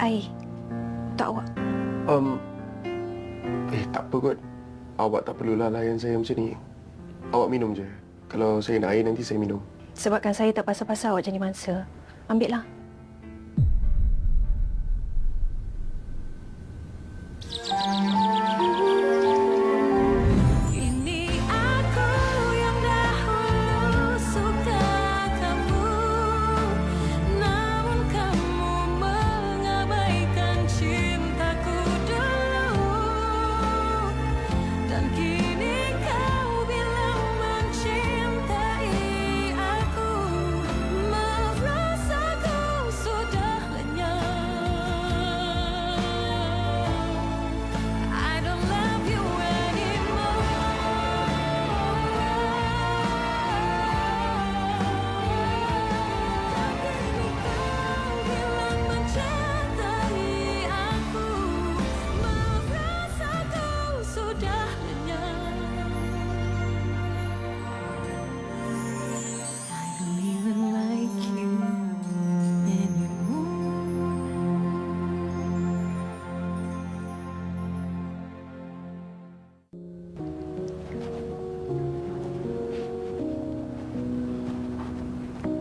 Air. Untuk awak. Tak apa kot. Awak tak perlulah layan saya macam ni. Awak minum je. Kalau saya nak air, nanti saya minum. Sebabkan saya tak pasal-pasal awak jadi mangsa. Ambillah.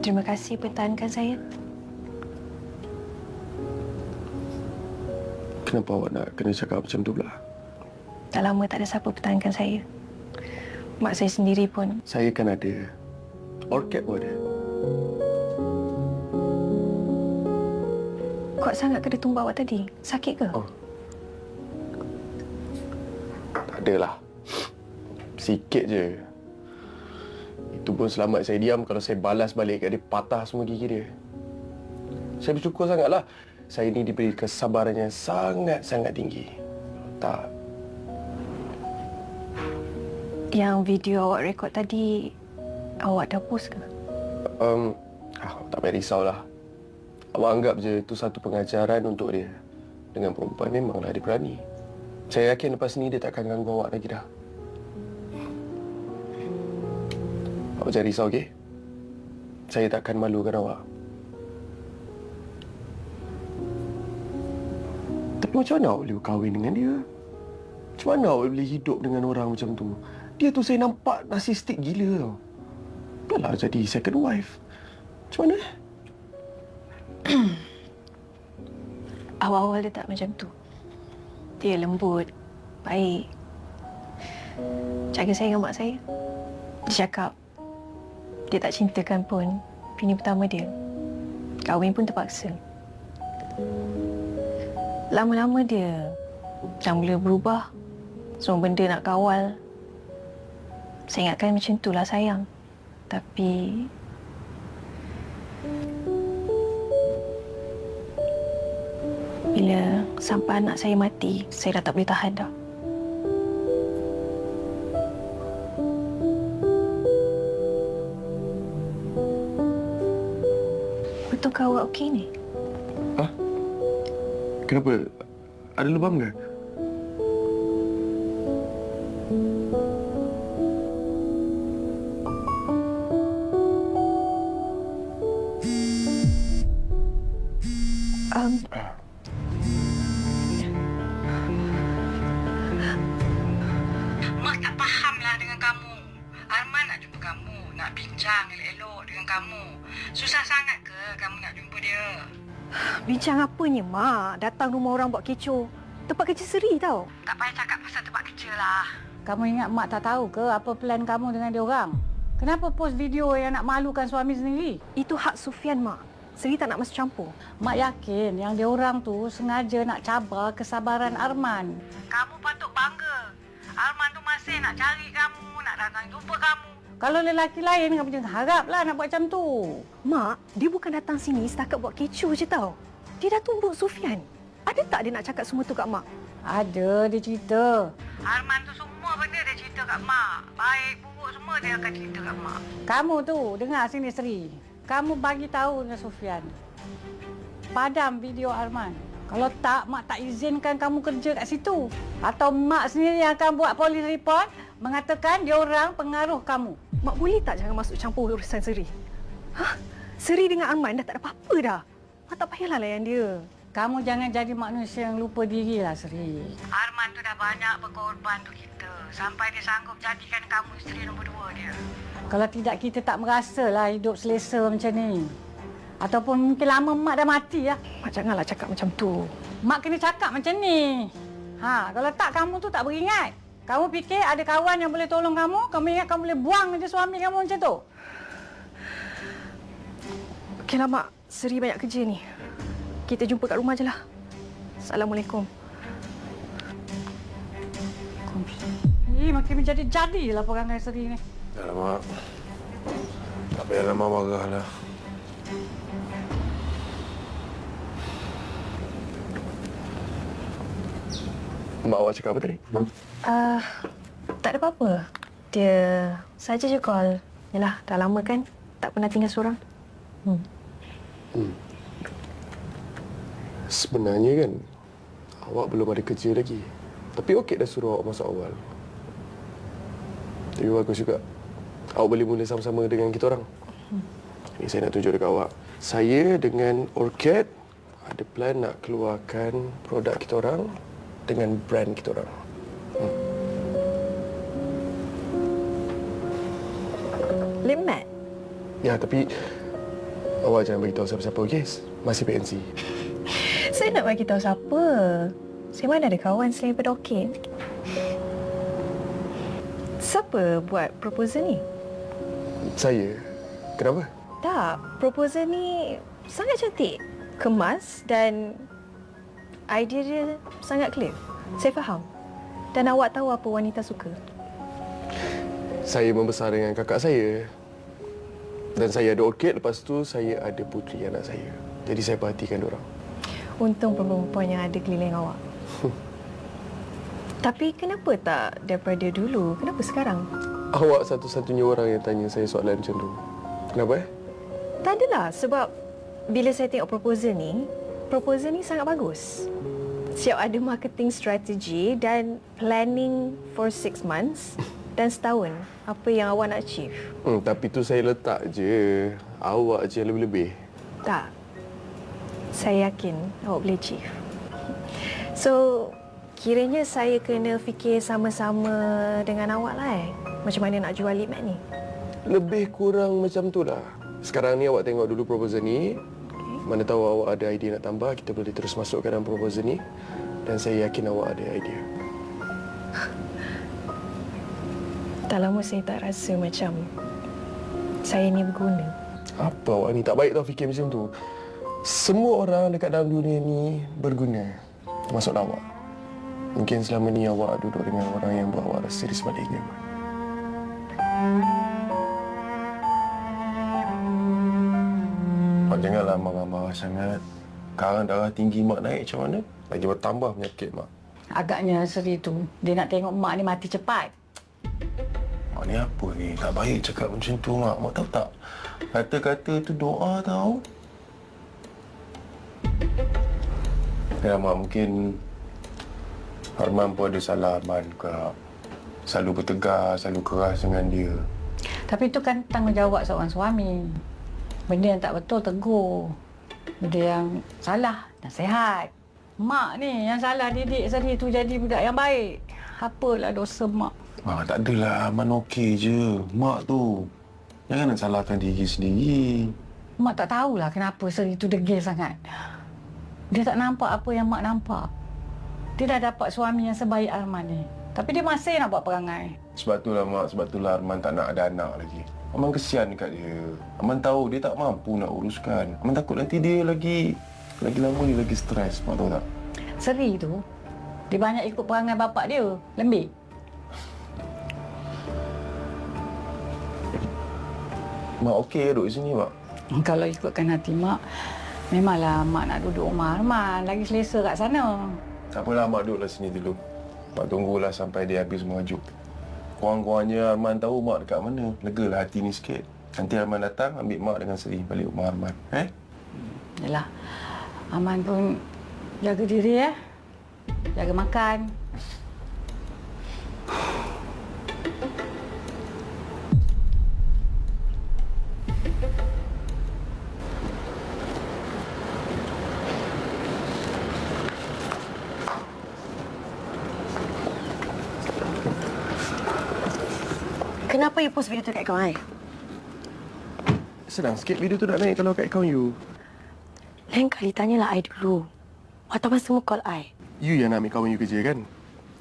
Terima kasih pertahankan saya. Kenapa awak nak kena cakap macam tu pula? Dah lama tak ada siapa pertahankan saya. Mak saya sendiri pun. Saya kan ada. Orchid pun ada. Kuat sangat ke dia tumbak awak tadi? Sakit ke? Oh. Tak adalah. Sikit je. Itu pun selamat saya diam. Kalau saya balas balik kat dia, patah semua gigi dia. Saya bersyukur sangatlah. Saya ni diberi kesabaran yang sangat-sangat tinggi. Tak. Yang video awak rekod tadi, awak dah post ke? Tak payah risaulah. Awak anggap je itu satu pengajaran untuk dia. Dengan perempuan memanglah dia berani. Saya yakin lepas ni dia takkan ganggu awak lagi dah. Awak jangan risau, okey? Saya takkan malukan awak. Tapi macam mana awak boleh berkahwin dengan dia? Macam mana awak boleh hidup dengan orang macam tu? Dia tu saya nampak narsistik gila tau. Taklah jadi second wife. Macam mana? Awal-awal dia tak macam tu. Dia lembut, baik. Jaga saya dengan mak saya. Dia cakap, dia tak cintakan pun bini pertama dia. Kahwin pun terpaksa. Lama-lama dia dah mula berubah. Semua benda nak kawal. Saya ingatkan macam itulah sayang. Tapi bila sampai anak saya mati, saya dah tak boleh tahan dah. Betulkah awak okey ni? Kenapa? Ada lubang ke? Mak tak fahamlah dengan kamu. Arman nak jumpa kamu, nak bincang elok-elok dengan kamu. Susah sangat ke kamu nak jumpa dia? Bincang apanya, Mak? Datang rumah orang buat kecoh. Tempat kerja Seri tau. Tak payah cakap pasal tempat kerja lah. Kamu ingat Mak tak tahu ke apa plan kamu dengan dia orang? Kenapa post video yang nak malukan suami sendiri? Itu hak Sufian, Mak. Seri tak nak masuk campur. Mak yakin yang dia orang tu sengaja nak cabar kesabaran Arman. Kamu patut bangga. Arman tu masih nak cari kamu, nak datang jumpa kamu. Kalau lelaki lain, kamu jangan haraplah nak buat macam tu. Mak, dia bukan datang sini setakat buat kecoh je tau. Dia dah tumbuk Sufian. Ada tak dia nak cakap semua tu kat Mak? Ada, dia cerita. Arman tu semua benda dia cerita kat Mak. Baik, buruk semua dia akan cerita kat Mak. Kamu tu, dengar sini Seri. Kamu bagi tahu dengan Sufian. Padam video Arman. Kalau tak, Mak tak izinkan kamu kerja kat situ. Atau Mak sendiri yang akan buat polis report mengatakan dia orang pengaruh kamu. Mak boleh tak jangan masuk campur urusan Seri? Hah? Seri dengan Arman dah tak ada apa-apa dah. Mak tak payahlah layan dia. Kamu jangan jadi manusia yang lupa diri lah, Sri. Arman tu dah banyak berkorban untuk kita. Sampai dia sanggup jadikan kamu isteri nombor 2 dia. Kalau tidak, kita tak merasalah hidup selesa macam ni. Ataupun mungkin lama mak dah mati lah. Mak janganlah cakap macam tu. Mak kena cakap macam ni. Kalau tak, kamu tu tak beringat. Kamu fikir ada kawan yang boleh tolong kamu, kamu ingat kamu boleh buang je suami kamu macam tu? Okeylah, Mak. Seri banyak kerja ni. Kita jumpa kat rumah je lah. Assalamualaikum. Makin menjadi-jadilah perangai Seri ni. Alamak. Tak payahlah Mak marah lah. Mak awak cakap apa tadi? Tak ada apa-apa. Dia saja je call. Yalah, dah lama kan tak pernah tinggal seorang. Sebenarnya kan, awak belum ada kerja lagi. Tapi okey dah suruh awak masuk awal. Tapi bagus juga. Awak boleh mula sama-sama dengan kita orang. Ini saya nak tunjuk dekat awak. Saya dengan Orchid ada plan nak keluarkan produk kita orang dengan brand kita orang. Lip matte? Ya, tapi awak jangan beritahu siapa-siapa, okey? Masih PNC. Saya nak bagi tahu siapa. Saya mana ada kawan selain daripada Orchid. Siapa buat proposal ni? Saya? Kenapa? Tak, proposal ni sangat cantik. Kemas dan idea dia sangat clear. Saya faham. Dan awak tahu apa wanita suka. Saya membesar dengan kakak saya. Dan saya ada Orchid, lepas tu saya ada puteri anak saya. Jadi saya perhatikan diorang. Untung perempuan yang ada keliling awak. Tapi kenapa tak daripada dulu? Kenapa sekarang? Awak satu-satunya orang yang tanya saya soalan macam tu. Kenapa? Tak adalah, sebab bila saya tengok proposal ni sangat bagus. Siap ada marketing strategi dan planning for 6 months dan setahun. Apa yang awak nak achieve? Tapi tu saya letak je. Awak je yang lebih-lebih. Tak. Saya yakin awak boleh achieve. So, kiranya saya kena fikir sama-sama dengan awak lah macam mana nak jual lip matte ni. Lebih kurang macam tu lah. Sekarang ni awak tengok dulu proposal ni. Mana tahu awak ada idea nak tambah, kita boleh terus masukkan dalam proposal ni. Dan saya yakin awak ada idea. Tak lama saya tak rasa macam saya ni berguna. Apa awak ni? Tak baik tau fikir macam tu. Semua orang dekat dalam dunia ni berguna. Termasuk awak. Mungkin selama ni awak duduk dengan orang yang buat awak rasa di sebaliknya. Mak janganlah marah-marah sangat. Sekarang darah tinggi mak naik macam mana? Lagi bertambah penyakit mak. Agaknya Seri tu, dia nak tengok mak ni mati cepat. Mak ni apa ni? Tak baik cakap macam tu mak. Mak tahu tak? Kata-kata tu doa tau. Ya mak, mungkin Arman pun ada salah Arman juga. Selalu bertegas, selalu keras dengan dia. Tapi itu kan tanggungjawab seorang suami. Benda yang tak betul, tegur. Benda yang salah, nasihat. Mak ni yang salah didik Seri tu jadi budak yang baik. Apalah dosa mak. Tak adalah. Arman okey je. Mak tu. Jangan nak salahkan diri sendiri. Mak tak tahulah kenapa Seri tu degil sangat. Dia tak nampak apa yang mak nampak. Dia dah dapat suami yang sebaik Arman ni. Tapi dia masih nak buat perangai. Sebab itulah mak, sebab itulah Arman tak nak ada anak lagi. Arman kesian dekat dia. Arman tahu dia tak mampu nak uruskan. Arman takut nanti dia lagi lama ni lagi stres. Mak tahu tak? Seri tu, dia banyak ikut perangai bapak dia. Lembik. Mak okey duduk di sini mak. Kalau ikutkan hati mak, memanglah mak nak duduk rumah Arman. Lagi selesa kat sana. Tak apalah mak duduklah sini dulu. Mak tunggulah sampai dia habis mengajuk. Kurang-kurangnya Arman tahu mak dekat mana. Legalah hati ni sikit. Nanti Arman datang ambil mak dengan Seri balik rumah Arman. Yalah. Arman pun jaga diri Jaga makan. Kenapa you post video tu kat akaun I? Senang sikit video tu nak naik kalau kat akaun you. Lain kali tanyalah I dulu. Waktu abang semua call I. You yang nak ambil kawan you kerja kan?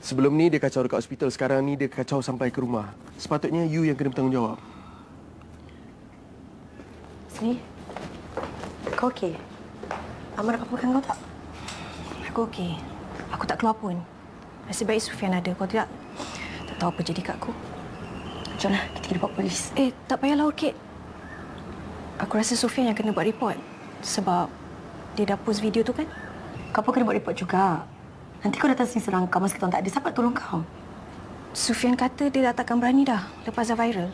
Sebelum ni dia kacau dekat hospital, sekarang ni dia kacau sampai ke rumah. Sepatutnya you yang kena bertanggungjawab. Sini. Kau okey? Amar nak papakan kau tak? Aku okey. Aku tak keluar pun. Nasib baik Sufian ada. Kalau tidak, tak tahu apa jadi kat aku. Jomlah, kita kena buat polis. Tak payahlah, Orchid. Aku rasa Sufian yang kena buat report. Sebab dia dah post video tu kan? Kau pun kena buat report juga. Nanti kau datang sini serang kau, masa kita orang tak ada, siapa nak tolong kau? Sufian kata dia dah takkan berani dah lepas dah viral.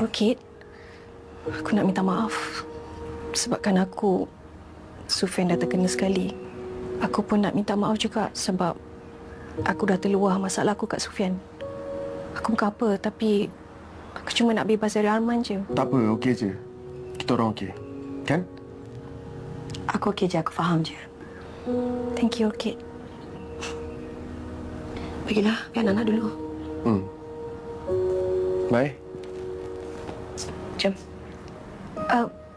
Orchid, aku nak minta maaf. Sebabkan aku, Sufian dah terkena sekali. Aku pun nak minta maaf juga sebab aku dah terluah masalah aku kat Sufian. Aku bukan apa, tapi aku cuma nak bebas dari Arman je. Tak apa, okey je. Kita orang okey. Kan? Aku okey je, aku faham je. Thank you, Orchid. Bagilah, biar anak dulu. Bye. Jom.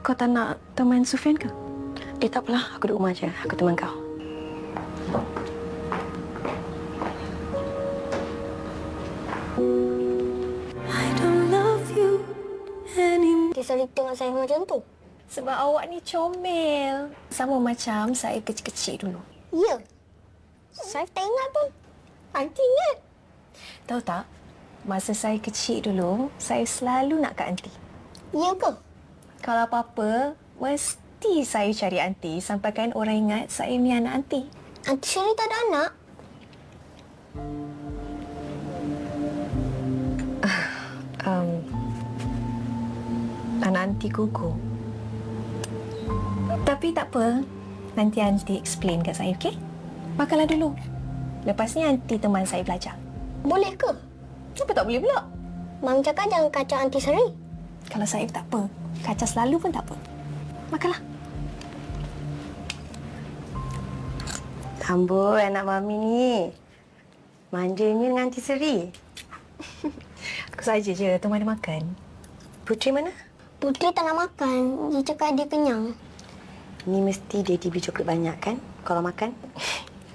Kau tak nak teman Sufian ke? Tak apalah, aku duduk rumah je. Aku teman kau. Kisah tengok saya macam tu. Sebab awak ni comel. Sama macam saya kecil-kecil dulu. Ya. Saya tak ingat pun. Aunty ingat. Tahu tak? Masa saya kecil dulu, saya selalu nak kat aunty. Ya ke? Kalau apa-apa, mesti saya cari aunty sampaikan orang ingat saya ni anak aunty. Aunty Sherry tak ada anak. Anak aunty gugur. Tapi tak apa. Nanti aunty explain kat saya, okey? Makanlah dulu. Lepas ni aunty teman saya belajar. Boleh ke? Kenapa tak boleh pula? Mami cakap jangan kacau Aunty Sherry. Kalau saya tak apa. Kacau selalu pun tak apa. Makanlah. Amboi, anak Mami ni. Manjanya dengan Aunty Seri. Aku saja je teman dia makan. Putri mana? Putri tak nak makan. Dia cakap dia kenyang. Ni mesti Daddy beli coklat banyak kan? Kalau makan.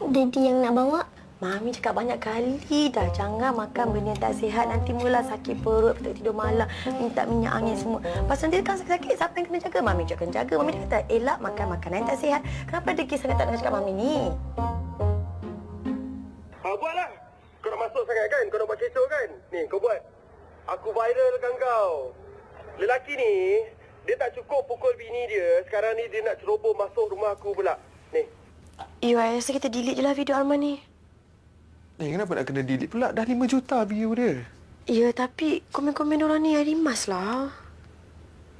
Daddy yang nak bawa. Mami cakap banyak kali dah. Jangan makan benda yang tak sihat. Nanti mula sakit perut, tak tidur malam. Minta minyak angin semua. Pasal nanti kan sakit-sakit, siapa yang kena jaga? Mami juga kena jaga. Mami dia kata, elak makan makanan yang tak sihat. Kenapa Daddy sangat tak nak cakap Mami ni? Buatlah. Kau nak masuk sangat kan? Kau nak buat kecoh kan? Ni, kau buat. Aku viralkan kau. Lelaki ni, dia tak cukup pukul bini dia. Sekarang ni dia nak ceroboh masuk rumah aku pula. Ni. I rasa kita delete je lah video Arman ni. Kenapa nak kena delete pula? Dah 5 juta view dia. Ya, tapi komen-komen orang ni rimas lah.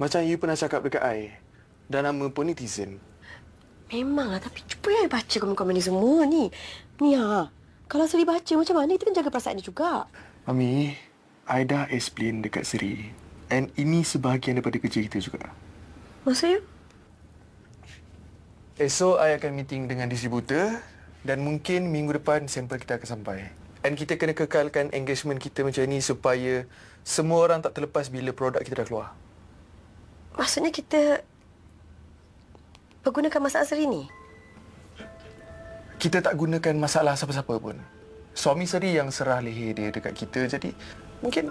Macam you pernah cakap dekat I. Dan nama pun netizen. Memanglah, tapi cuba yang baca komen-komen ni semua ni. Ni kalau Seri baca macam mana, kita kan jaga perasaan dia juga. Mami, I dah explain dekat Seri. And ini sebahagian daripada kerja kita juga. Maksud you? Esok I akan meeting dengan distributor dan mungkin minggu depan sampel kita akan sampai. And kita kena kekalkan engagement kita macam ni supaya semua orang tak terlepas bila produk kita dah keluar. Maksudnya kita pergunakan masalah Seri ni? Kita tak gunakan masalah siapa-siapa pun. Suami Seri yang serah leher dia dekat kita, jadi mungkin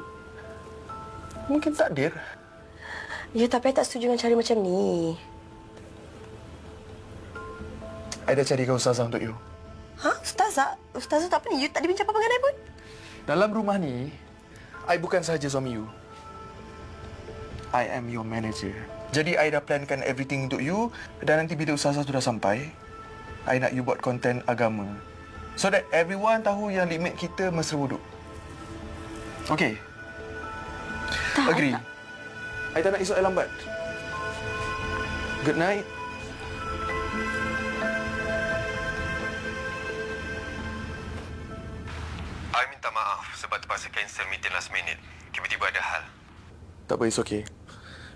takdir. Ya, tapi I tak setuju dengan cara macam ni. I dah carikan ustazah untuk you. Ustazah? Ustazah tak apa ni? You tak ada bincang apa-apa dengan I pun? Dalam rumah ni, I bukan sahaja suami you. I am your manager. Jadi, I dah plankan everything untuk you dan nanti bila ustazah tu dah sampai, I nak you buat konten agama. So that everyone tahu yang limit kita mesra wuduk. Okay? Tak, Agree? I tak nak esok I lambat. Good night. I minta maaf sebab terpaksa cancel meeting last minute. Tiba-tiba ada hal. Tak apa, it's okay.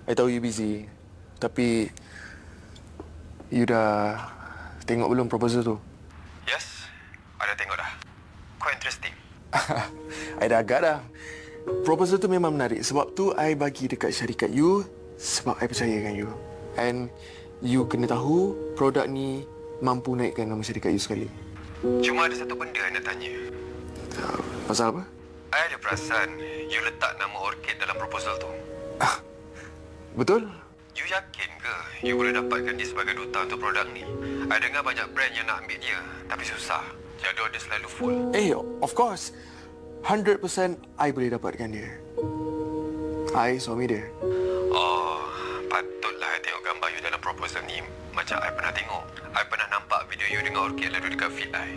I tahu you busy. Tapi, you dah tengok belum proposal tu? I dah agak dah. Proposal tu memang menarik. Sebab tu, I bagi dekat syarikat you sebab I percaya dengan you. And you kena tahu produk ni mampu naikkan nama syarikat you sekali. Cuma ada satu benda I nak tanya. Pasal apa? I ada perasan you letak nama Orchid dalam proposal tu. Betul? You yakin ke you boleh dapatkan dia sebagai duta untuk produk ni? I dengar banyak brand yang nak ambil dia, tapi susah. Jadual dia selalu full. Of course. 100% I boleh dapatkan dia. I suami dia. Oh, patutlah I tengok gambar you dalam proposal ni. Macam I pernah tengok. I pernah nampak video you dengan Orchid lalu dekat feed I.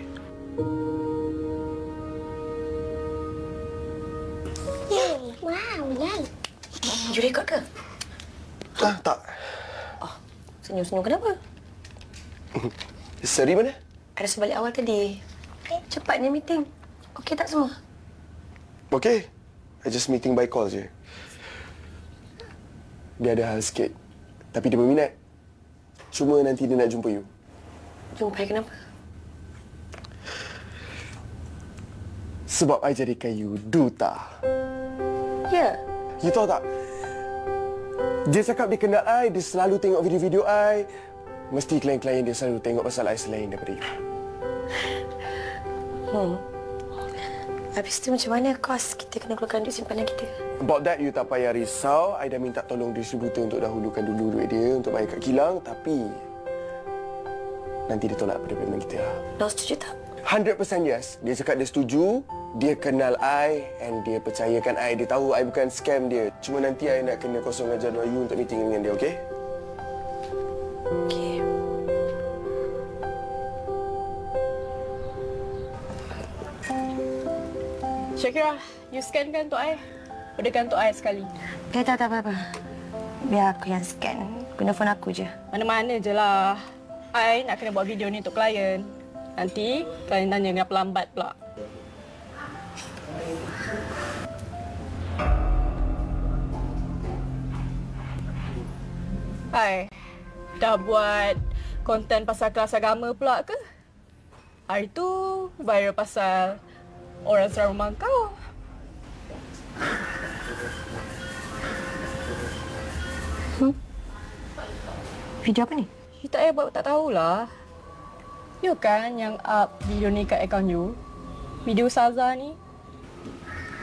Wow, Bilal. You rekod ke? Tak. Senyum-senyum kenapa? Seri mana? Ada sebalik awal tadi. Cepatnya meeting. Okey tak semua? Okay. I just meeting by call je. Dia ada hal sikit. Tapi dia berminat. Cuma nanti dia nak jumpa you. Jumpa kenapa? Sebab I jadikan you duta. Ya. You tahu tak? Dia cakap dia kenal I, dia selalu tengok video-video I. Mesti klien-klien dia selalu tengok pasal I selain daripada you. Habis tu macam mana kos kita kena keluarkan duit simpanan kita? About that, you tak payah risau. I dah minta tolong distributor untuk dahulukan dulu duit dia untuk bayar kat kilang. Tapi, nanti dia tolak pada payment kita. Dah setuju tak? 100% yes. Dia cakap dia setuju. Dia kenal I and dia percayakan I. Dia tahu I bukan scam dia. Cuma nanti I nak kena kosongkan jadual you untuk meeting dengan dia, okey? Okey. Syakira, you scan kan untuk I? Orderkan untuk I sekali. Tak apa-apa. Biar aku yang scan. Guna phone aku je. Mana-mana je lah. I nak kena buat video ni untuk klien. Nanti, klien tanya kenapa lambat pula. Hai, dah buat konten pasal kelas agama pula ke? Hari tu viral pasal orang serang rumah kau. Video apa ni? You tak payah buat tak tahulah. You kan yang up video ni kat akaun you? Video Saza ni?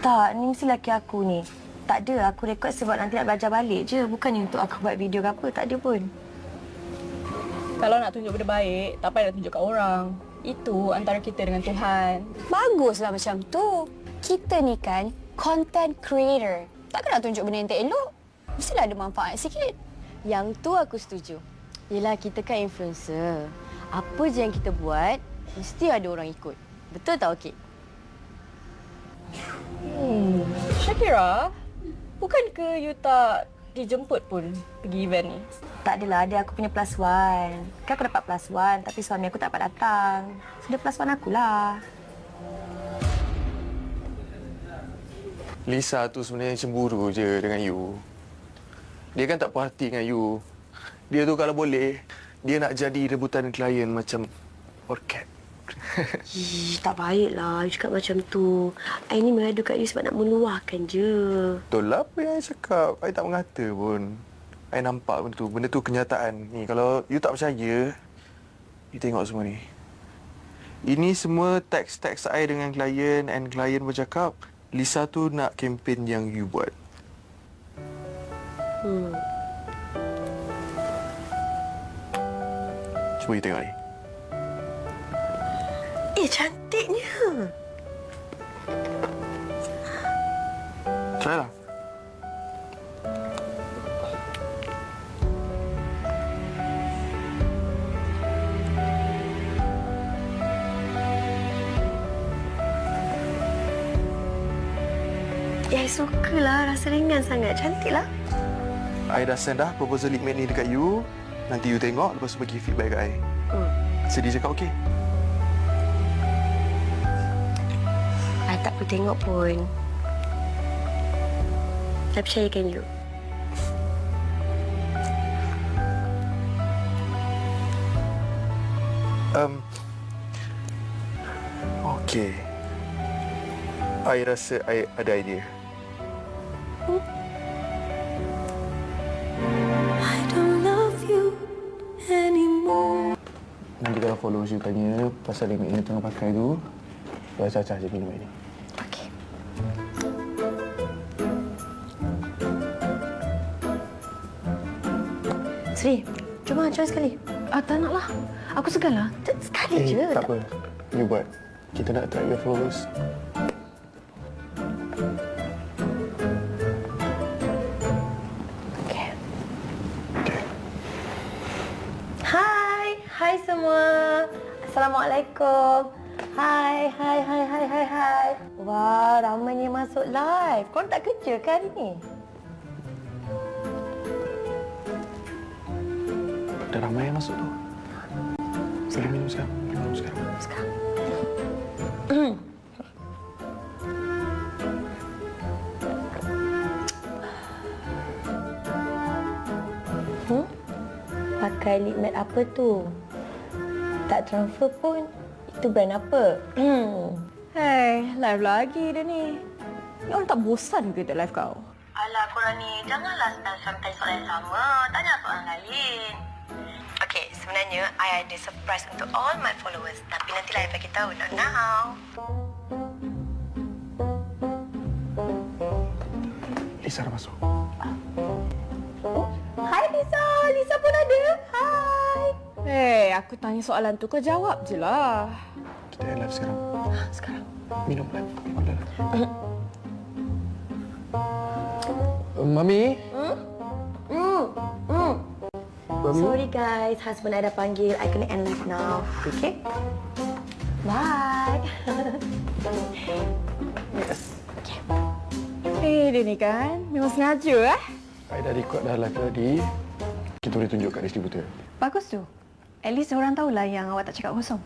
Tak, ni mesti laki aku ni. Tak ada, aku rekod sebab nanti nak belajar balik je. Bukannya untuk aku buat video ke apa, tak ada pun. Kalau nak tunjuk benda baik, tak payah nak tunjuk kat orang. Itu antara kita dengan Tuhan. Baguslah macam tu. Kita ni kan content creator. Takkan nak tunjuk benda yang tak elok. Mestilah ada manfaat sikit. Yang tu aku setuju. Yelah, kita kan influencer. Apa je yang kita buat, mesti ada orang ikut. Betul tak, Okey? Syakira, bukan ke you tak dijemput pun pergi event ni? Tak adalah, dia aku punya plus one. Kan aku dapat plus one, tapi suami aku tak dapat datang. So, dia plus one akulah. Lisa tu sebenarnya cemburu je dengan you. Dia kan tak puas hati dengan you. Dia tu kalau boleh, dia nak jadi rebutan klien macam Orchid. Tak baiklah, you cakap macam tu. I ni mengadu kat you sebab nak meluahkan je. Betul lah apa yang I cakap. I tak mengata pun. I nampak benda tu. Benda tu kenyataan. Ni, kalau you tak percaya, you tengok semua ni. Ini semua teks-teks I dengan klien and klien bercakap, Lisa tu nak kempen yang you buat. Cuba you tengok ni. Cantiknya. Try lah. I sukalah. Rasa ringan sangat. Cantiklah. I dah send dah proposal lead ni dekat you. Nanti you tengok, lepas tu bagi feedback kat I. Sedih cakap okey? I tak perlu tengok pun. I percayakan you. Okey. I rasa I ada idea. I don't love you anymore. Nanti kalau followers you tanya pasal limit yang tengah pakai tu, Caca je minum air ni. Okey. Sri, cuma try sekali. Tak nak lah. Aku segan lah. Sekali je. Tak apa. You buat. Kita nak attract your followers. Okey. Okay. Hai semua. Assalamualaikum. Hai. Wah, ramainya masuk live. Korang tak kerja ke hari ni? Dah ramai yang masuk tu. Boleh minum sekarang. Sekarang. Pakai lip matte apa tu? Tak transfer pun. Itu brand apa? Hei, live lagi dia ni. Ni orang tak bosan ke tak live kau? Alah, korang ni janganlah sampai soalan yang sama. Tanya soalan lain. Okey, sebenarnya I ada surprise untuk all my followers. Tapi nanti live bagi tahu. Not now. Lisa dah masuk. Hai Lisa. Lisa pun ada. Hai. Hei, aku tanya soalan tu kau jawab je lah. Kita live sekarang. Sekarang. Minum live. Mami? Mami? Sorry guys, husband I dah panggil. I kena end live now. Okay? Bye. Dia ni kan memang sengaja I dah record dah live tadi. Kita boleh tunjuk kat distributor. Bagus tu. At least orang tahulah yang awak tak cakap kosong.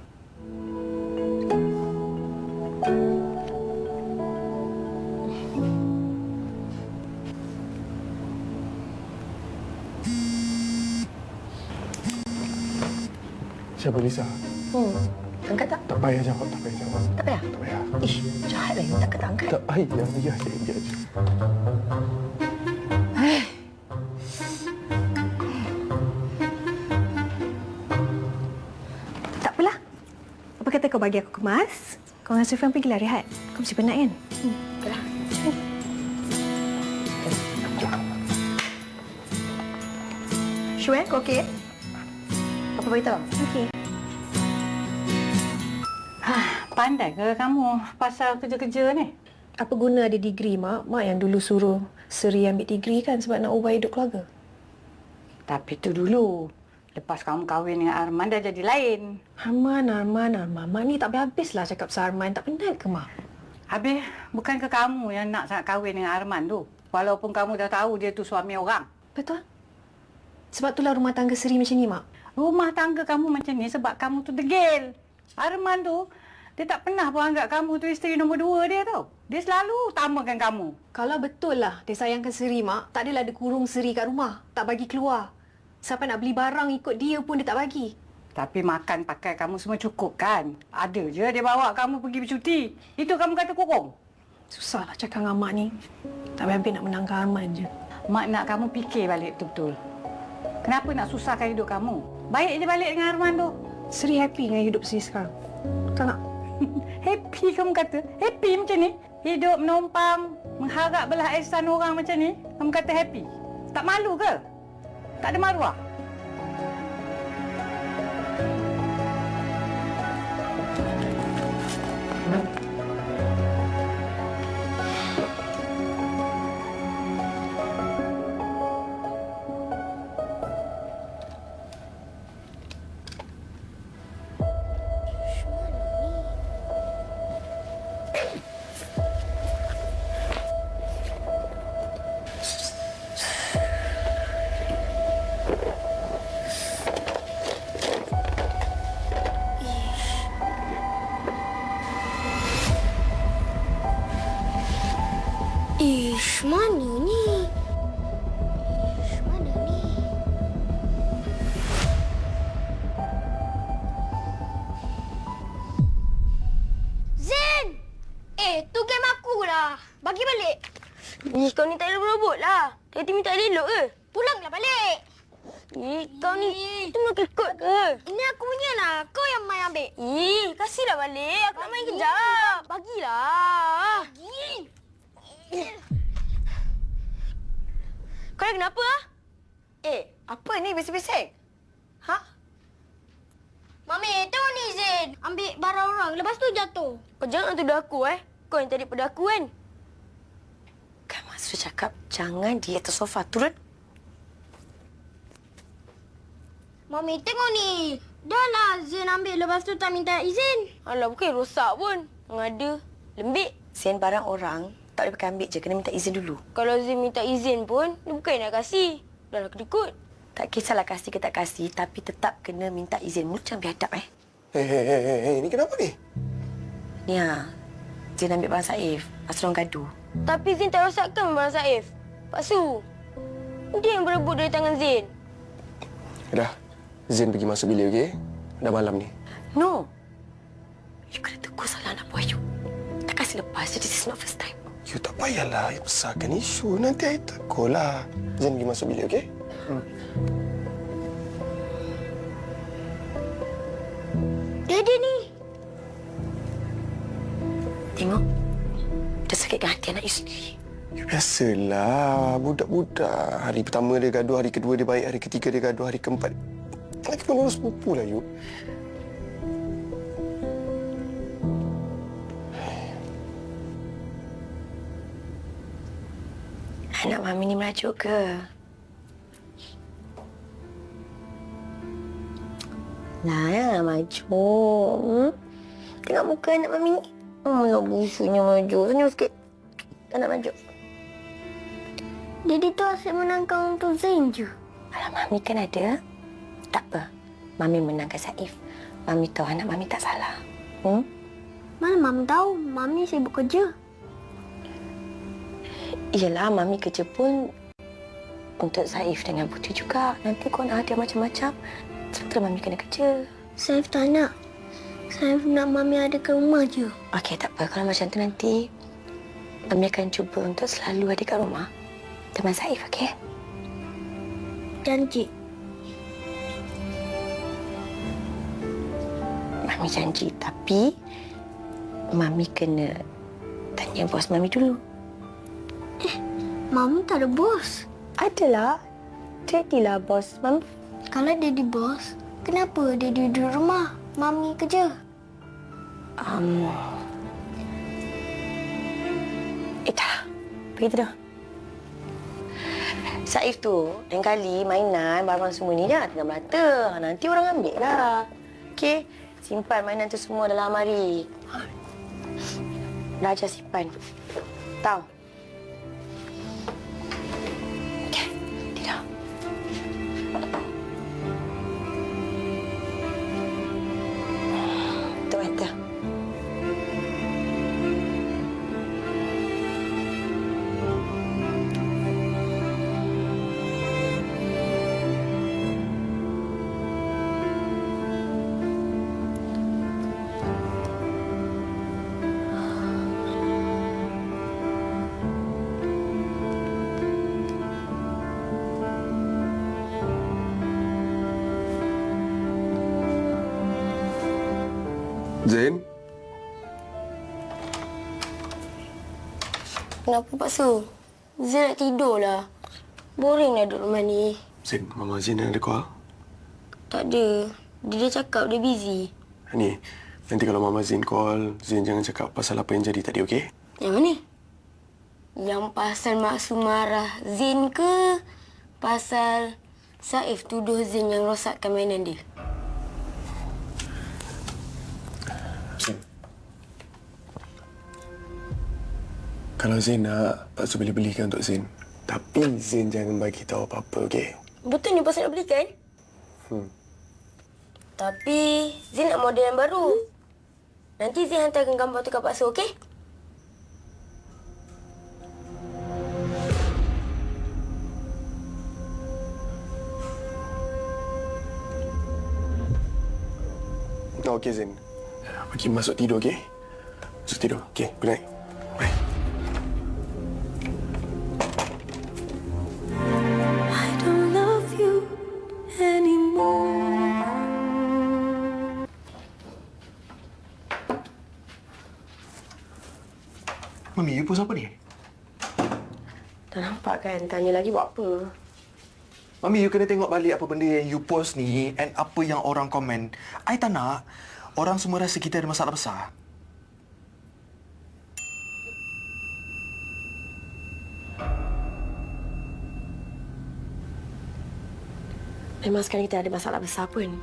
Siapa Lisa? Angkat tak? Tak payah jawab, tak payah jawab. Tak payah? Tak payah. Ish, jahat lah yang tak angkat. Tak payah, biar je. Tak apalah. Apa kata kau bagi aku kemas? Kau dengan Sufian pergilah rehat. Kau mesti penat kan? Okeylah. Sure, kau okey? Apa beritahu? Okey. Pandai ke kamu pasal kerja-kerja ni? Apa guna ada degree, Mak? Mak yang dulu suruh Seri ambil degree kan sebab nak ubah hidup keluarga. Tapi tu dulu. Lepas kamu kahwin dengan Arman dah jadi lain. Arman. Mak ni tak habis-habislah cakap pasal Arman. Tak penat ke, Mak? Habis, bukan ke kamu yang nak sangat kahwin dengan Arman tu? Walaupun kamu dah tahu dia tu suami orang. Betul. Sebab itulah rumah tangga Seri macam ni, Mak. Rumah tangga kamu macam ni sebab kamu tu degil. Arman tu, dia tak pernah pun anggap kamu tu isteri nombor 2 dia tau. Dia selalu utamakan kamu. Kalau betul lah dia sayangkan Seri, Mak, tak adalah dia kurung Seri kat rumah. Tak bagi keluar. Sampai nak beli barang ikut dia pun dia tak bagi. Tapi makan pakai kamu semua cukup kan? Ada je dia bawa kamu pergi bercuti. Itu kamu kata kurung. Susahlah cakap dengan Mak ni. Tak habis nak menangkan Arman je. Mak nak kamu fikir balik betul-betul. Kenapa nak susahkan hidup kamu? Baik je balik dengan Arman tu. Seri happy dengan hidup Seri sekarang. Tak nak. Happy kamu kata? Happy macam ni? Hidup menumpang, mengharap belah ihsan orang macam ni, kamu kata happy? Tak malu ke? Tak ada maruah? Ish, mana ni? Zen! Tu game aku. lah. Bagi balik. Ih, kau ni tak ada berobot lah. Tadi minta elok ke? Pulanglah balik. Ih, kau ni tu nak ikut ke? Ini aku punya lah. Kau yang main ambil. Ih, kasihlah balik. Aku nak main kejap. Bagilah. Bagi. Kau dah kenapa? Apa ni bising-bising? Ha? Mami, tengok ni Zain. Ambil barang orang. Lepas tu jatuh. Kau jangan tuduh aku, Kau yang tadi pada aku, kan? Kan Mak sudah cakap, jangan di atas sofa. Turun. Mami, tengok ni. Dah lah Zain ambil. Lepas tu tak minta izin. Alah, bukan rosak pun. Mengada. Lembik. Sen barang orang, tak boleh pakai ambil je. Kena minta izin dulu. Kalau Zain minta izin pun, dia bukan nak kasih. Dah lah kedekut. Tak kisahlah kasih ke tak kasih, tapi tetap kena minta izin. Mulut jangan biadab, Hei, ni kenapa ni? Ni Zain ambil barang Saif. Pasal orang gaduh. Tapi Zain tak rosakkan barang Saif. Pak Su, dia yang berebut dari tangan Zain. Dah, Zain pergi masuk bilik, okey? Dah malam ni. No. You kena tegur salah anak buah you. Tak kasih lepas. Jadi this is not first time. You tak payahlah besarkan isu. Nanti I tegur lah. Zain pergi masuk bilik, okey? Daddy ni. Tengok. Dah sakitkan hati anak you sendiri. Ya, biasalah. Budak-budak. Hari pertama dia gaduh, hari kedua dia baik, hari ketiga dia gaduh, hari keempat. Lagipun orang sepupu lah, you. Anak Mami ni merajuk ke? Nah, janganlah merajuk. Tengok muka anak Mami ni. Nak busuknya merajuk. Senyum sikit. Tak nak merajuk. Daddy tu asyik menangkan untuk Zain je. Alah, Mami kan ada. Tak apa. Mami menangkan Saif. Mami tahu anak Mami tak salah. Mana Mami tahu? Mami sibuk kerja. Iyalah, Mami kerja pun untuk Saif dengan Putri juga. Nanti kau nak hadiah macam-macam. Sementara Mami kena kerja. Saif tak nak. Saif nak Mami ada ke rumah je. Okey, tak apa. Kalau macam tu nanti, Mami akan cuba untuk selalu ada kat rumah. Teman Saif, okey? Janji. Mami janji. Tapi, Mami kena tanya bos Mami dulu. Mami tak ada bos. Adalah. Daddy lah bos Mami. Kalau Daddy bos, kenapa Daddy duduk rumah? Mami kerja. Dah. Pergi tidur. Saif tu, lain kali mainan, barang semua ni jangan tinggal melata. Nanti orang ambil lah. Okey? Simpan mainan tu semua dalam almari. Dah ajar simpan. Tahu? Okey, tidur. Tutup mata. Zain? Kenapa Pak Su? Zain nak tidur lah. Boring lah duduk rumah ni. Zain, Mama Zain ada call? Tak ada. Dia cakap dia busy. Ni, nanti kalau Mama Zain call, Zain jangan cakap pasal apa yang jadi tadi, okey? Yang mana? Yang pasal Mak Su marah Zain ke? Pasal Saif tuduh Zain yang rosakkan mainan dia? Kalau Zain nak, Pak Su boleh belikan untuk Zain. Tapi Zain jangan bagi tahu apa-apa, okey? Betul ni Pak Su nak belikan? Tapi Zain nak model yang baru. Nanti Zain hantarkan gambar tu kat Pak Su, okey? Okey, Zain. Pergi masuk tidur, okey? Masuk tidur. Okey, good night. Bye. Mami, you post apa ni? Tak nampak kan? Tanya lagi buat apa? Mami, you kena tengok balik apa benda yang you post ni and apa yang orang komen. I tak nak orang semua rasa kita ada masalah besar. Memang sekarang kita ada masalah besar pun.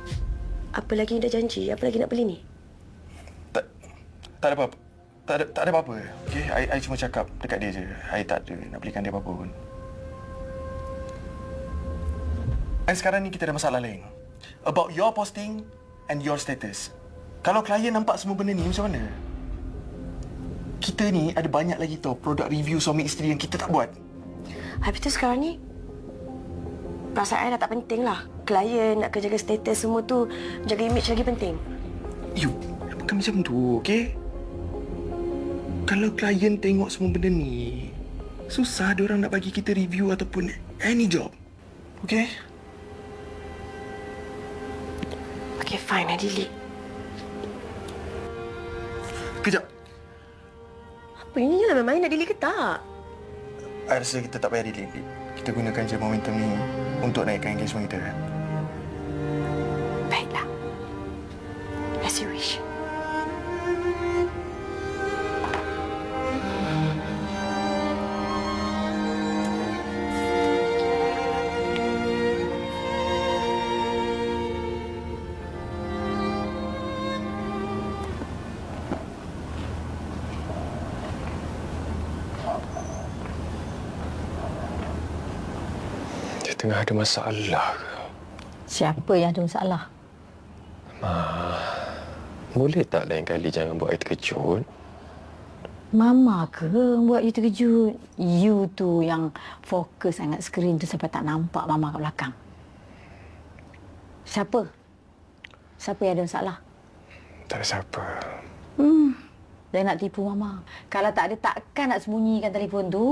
Apa lagi dah janji? Apa lagi nak beli ni? Tak ada apa-apa. Tak ada apa-apa. Okey, I cuma cakap dekat dia je. I tak ada nak belikan dia apa-apa pun. And sekarang ni kita ada masalah lain. About your posting and your status. Kalau klien nampak semua benda ni macam mana? Kita ni ada banyak lagi tau produk review suami isteri yang kita tak buat. Habis tu sekarang ni, perasaan I dah tak penting lah. Klien nak jaga status semua tu, jaga image lagi penting. You, bukan macam tu, okey? Kalau klien tengok semua benda ni, susah diorang nak bagi kita review ataupun any job. Okey? Okay, fine. I delete. Kejap. Apa ini lah main nak delete ke tak? I rasa kita tak payah delete. Kita gunakan je momentum ni untuk naikkan engagement kita. Baiklah. As you wish. Dia tengah ada masalah ke? Siapa yang ada masalah? Boleh tak lain kali jangan buat saya terkejut? Mama ke buat you terkejut? You tu yang fokus sangat skrin tu sampai tak nampak Mama kat belakang. Siapa? Siapa yang ada masalah? Tak ada siapa. Jangan nak tipu Mama. Kalau tak ada, takkan nak sembunyikan telefon tu.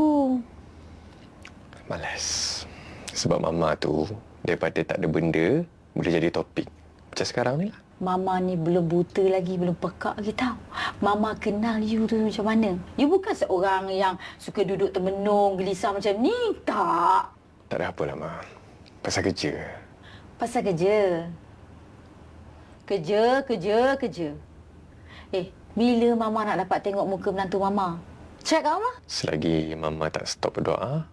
Malas. Sebab Mama tu, daripada tak ada benda, boleh jadi topik. Macam sekarang ni lah. Mama ni belum buta lagi, belum pekak lagi tau. Mama kenal you tu macam mana. You bukan seorang yang suka duduk termenung, gelisah macam ni. Tak. Tak ada apa lah, Ma. Pasal kerja. Pasal kerja. Kerja. Bila Mama nak dapat tengok muka menantu Mama? Cek kau, Mama. Selagi Mama tak stop berdoa,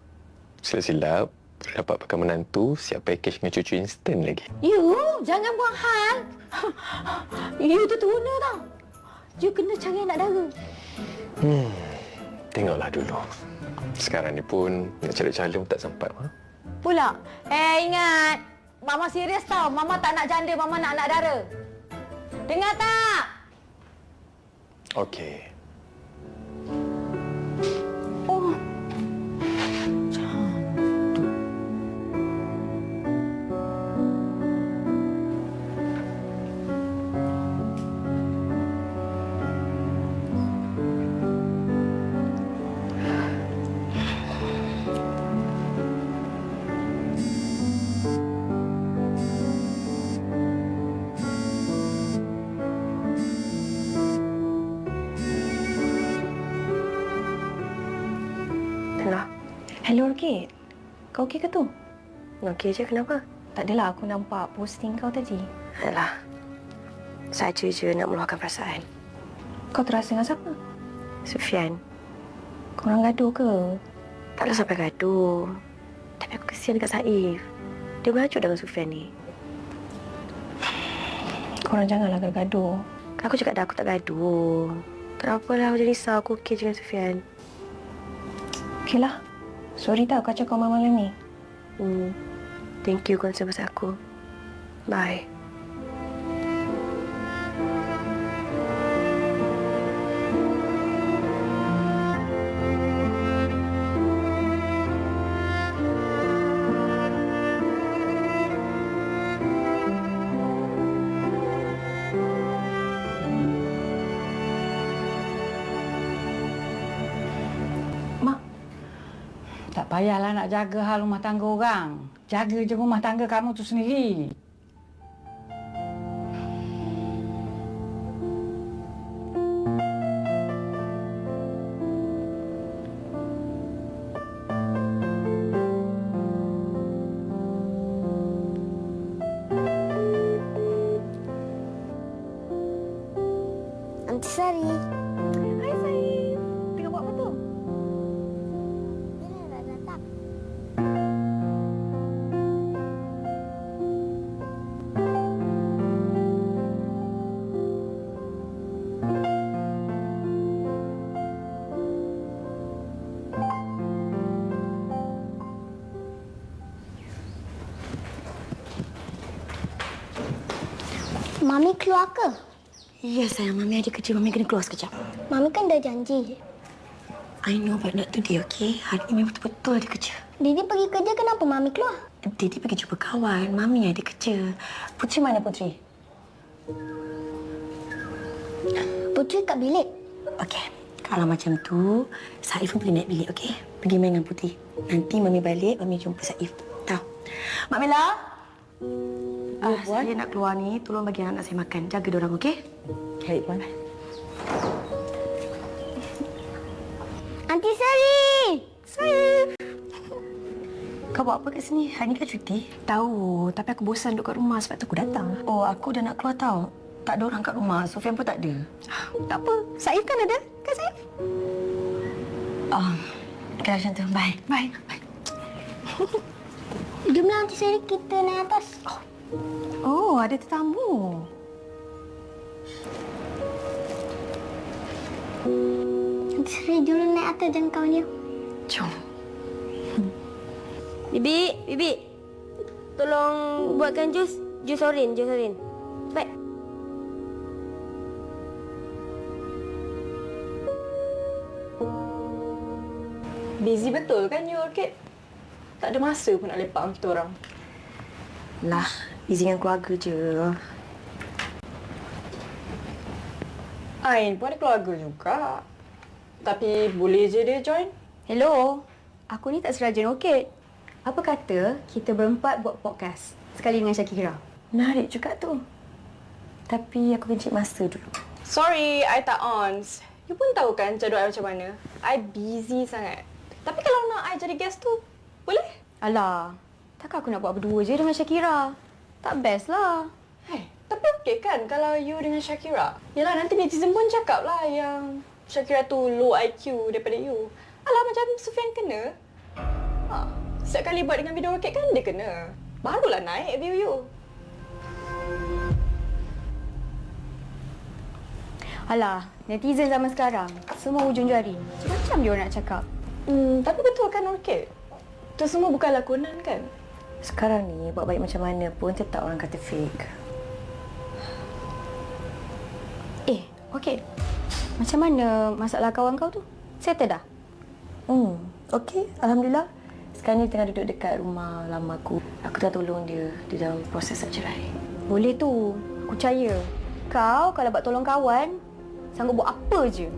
silap-silap, dapat pakai menantu, siap package dengan cucu instan lagi. You, jangan buang hal. You tu tuna tau. You kena cari anak dara. Tengoklah dulu. Sekarang ni pun nak cari calon tak sempat, Ma. Pula, ingat. Mama serius tau. Mama tak nak janda, Mama nak anak dara. Dengar tak? Okey. Oh. Hello, Orchid. Kau okey ke tu? Okey je, kenapa? Tak adalah, aku nampak posting kau tadi. Alah. Saja je nak meluahkan perasaan. Kau terasa dengan siapa? Sufian. Korang gaduh ke? Taklah sampai gaduh. Tapi aku kesian dekat Saif. Dia berhacut dengan Sufian ni. Korang janganlah gaduh. Aku cakap dah aku tak gaduh. Tak apalah, aku jadi risau. Aku okey je dengan Sufian. Okeylah. Sorry tau kacau kau malam ni. Thank you concern pasal aku. Bye. Tak payahlah nak jaga hal rumah tangga orang. Jaga je rumah tangga kamu tu sendiri. Sari. Hai Saif. Tengah buat apa tu? Bila dah datang? Mami keluar ke? Ya sayang, Mami ada kerja. Mami kena keluar sekejap. Mami kan dah janji. I know but not today, okay? Hari ini betul-betul ada kerja. Didi pergi kerja, kenapa Mami keluar? Didi pergi jumpa kawan. Mami ada kerja. Putri mana Putri? Putri kat bilik. Okey. Kalau macam tu, Saif pun boleh naik bilik, okey? Pergi main dengan Putri. Nanti Mami balik, Mami jumpa Saif. Tahu? Mak Mela? Saya nak keluar ni. Tolong bagi anak saya makan. Jaga diorang, okey? Baik, Puan. Aunty Sari! Saif! Kau buat apa kat sini? Hari ni kan cuti? Tahu, tapi aku bosan duduk kat rumah sebab tu aku datang. Oh, aku dah nak keluar tau. Tak ada orang kat rumah. Sofian pun tak ada. Tak apa, Saif kan ada? Kan Saif? Okay, macam tu. Bye. Bye. Jomlah Aunty Sari, kita naik atas. Oh, ada tetamu. Aunty Sari, jom naik atas dengan kawan dia. Jom. Bibi. Tolong buatkan jus oren. Cepat. Busy betul kan you Orchid? Tak ada masa pun nak lepak dengan kita orang. Lah, busy dengan keluarga je. Ain pun ada keluarga juga. Tapi boleh je dia join. Hello, aku ni tak serajan Orchid. Apa kata kita berempat buat podcast sekali dengan Shakira? Menarik juga tu. Tapi aku kena cek masa dulu. Sorry, I tak ons. You pun tahu kan jadual I macam mana. I busy sangat. Tapi kalau nak I jadi guest tu, boleh? Alah, takkan aku nak buat berdua je dengan Shakira? Tak best lah. Hey, tapi okey kan kalau you dengan Shakira? Yelah, nanti netizen pun cakap lah yang Shakira tu low IQ daripada you. Alah, macam Sufian kena. Setiap kali buat dengan video Orchid kan dia kena. Barulah naik view you. Alah, netizen zaman sekarang, semua hujung jari. Macam dia orang nak cakap. Tapi betul kan Orchid? Itu semua bukan lakonan kan? Sekarang ni, buat baik macam mana pun tetap orang kata fake. Orchid, macam mana masalah kawan kau tu? Settle dah? Okey. Alhamdulillah. Sekarang ni tengah duduk dekat rumah lama aku. Aku dah tolong dia dalam proses nak cerai. Boleh tu. Aku percaya. Kau kalau buat tolong kawan, sanggup buat apa je.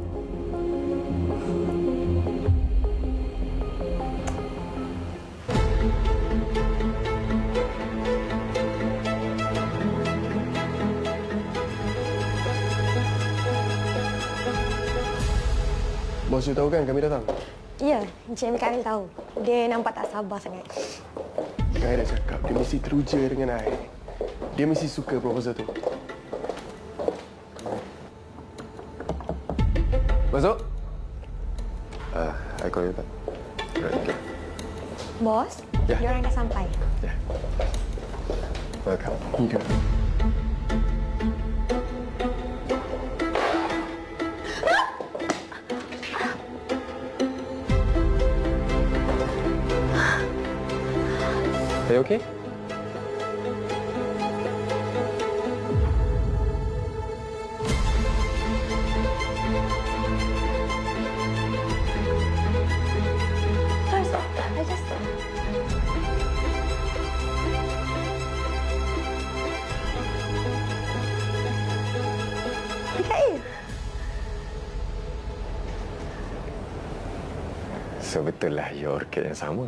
Bos you tahu kan kami datang? Ya, Encik Amir Kamil tahu. Dia nampak tak sabar sangat. I dah cakap, dia mesti teruja dengan I. Dia mesti suka proposal tu. Masuk. I call you back. Right, okay. Bos, Ya. dia orang dah sampai. Yeah. Welcome. Thank you. Are you okay? So betul lah you Orchid yang sama.